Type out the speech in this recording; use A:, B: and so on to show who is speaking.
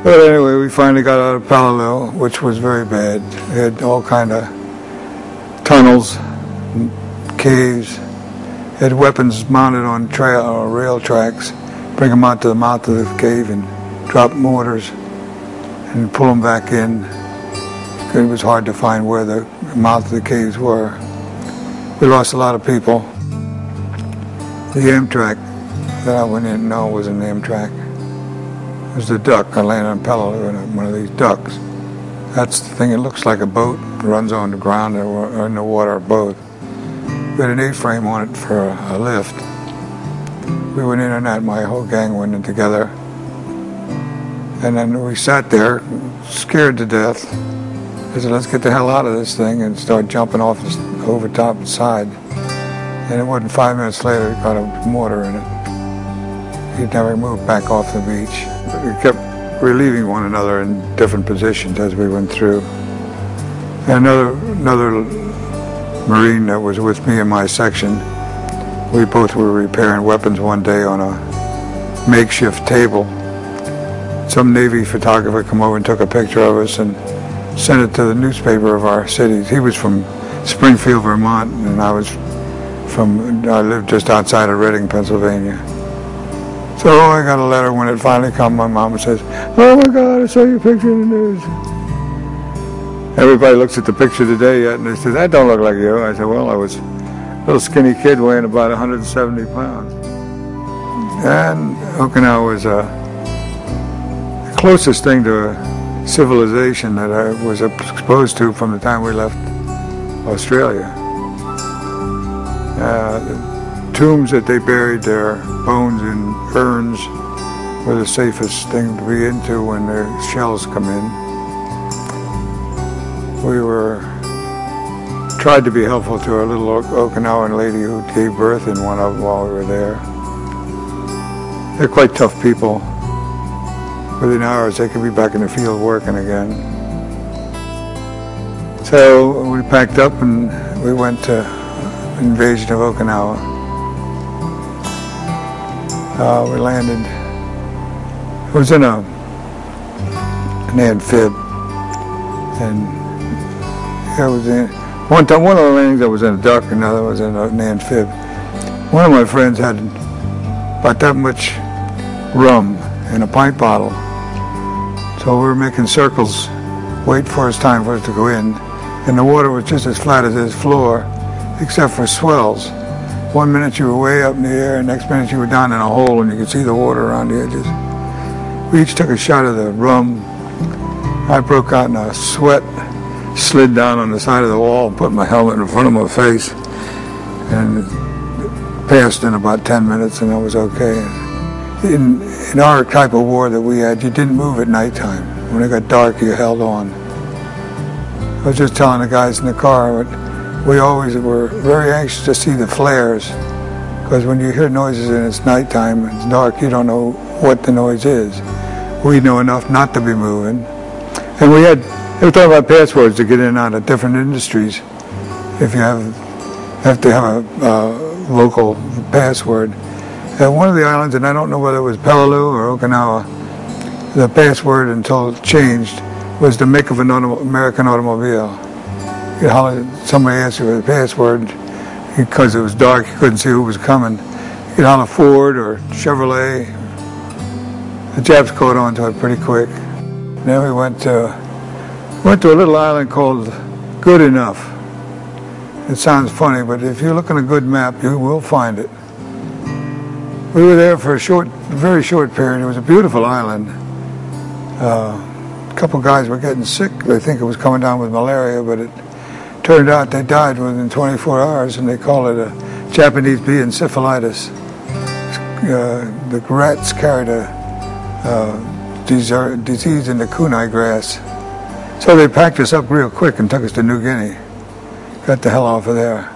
A: But anyway, we finally got out of Palalil, which was very bad. We had all kind of tunnels, caves. Had weapons mounted on rail tracks. Bring them out to the mouth of the cave and drop mortars and pull them back in. It was hard to find where the mouth of the caves were. We lost a lot of people. The Amtrak that I went in know was an Amtrak. It was the duck. I landed on Palalil in one of these ducks. That's the thing. It looks like a boat. It runs on the ground or in the water, both. We had an A-frame on it for a lift. We went in on that. My whole gang went in together. And then we sat there, scared to death. I said, let's get the hell out of this thing, and start jumping off over top the side. And it wasn't 5 minutes later, it got a mortar in it. He'd never moved back off the beach. We kept relieving one another in different positions as we went through. And another Marine that was with me in my section, we both were repairing weapons one day on a makeshift table. Some Navy photographer came over and took a picture of us and sent it to the newspaper of our cities. He was from Springfield, Vermont, and I lived just outside of Reading, Pennsylvania. So I got a letter when it finally came. My mom says, "Oh my God, I saw your picture in the news." Everybody looks at the picture today yet, and they say, "That don't look like you." I said, "Well, I was a little skinny kid weighing about 170 pounds. And Okinawa was the closest thing to civilization that I was exposed to from the time we left Australia. The tombs that they buried their bones in urns were the safest thing to be into when their shells come in. We tried to be helpful to a little Okinawan lady who gave birth in one of them while we were there. They're quite tough people. Within hours, they could be back in the field working again. So we packed up and we went to invasion of Okinawa. We landed. It was in an amphib, and it was in one of the landings I was in a duck, another was in an amphib. One of my friends had about that much rum in a pint bottle. So we were making circles, wait for it's time for us to go in, and the water was just as flat as this floor, except for swells. 1 minute you were way up in the air, and next minute you were down in a hole and you could see the water around the edges. We each took a shot of the rum. I broke out in a sweat, slid down on the side of the wall, and put my helmet in front of my face, and passed in about 10 minutes, and I was okay. In our type of war that we had, you didn't move at nighttime. When it got dark, you held on. I was just telling the guys in the car, we always were very anxious to see the flares, because when you hear noises and it's nighttime, it's dark, you don't know what the noise is. We know enough not to be moving. And they were talking about passwords to get in and out of different industries. If you have to have a local password. One of the islands, and I don't know whether it was Palalil or Okinawa, the password until it changed was the make of an American automobile. Somebody asked you for the password because it was dark, you couldn't see who was coming. You'd holler Ford or Chevrolet. The Japs caught on to it pretty quick. Then we went to a little island called Good Enough. It sounds funny, but if you look on a good map, you will find it. We were there for a very short period. It was a beautiful island. A couple guys were getting sick. They think it was coming down with malaria, but it turned out they died within 24 hours, and they call it a Japanese bee encephalitis. The rats carried a disease in the kunai grass. So they packed us up real quick and took us to New Guinea. Got the hell off of there.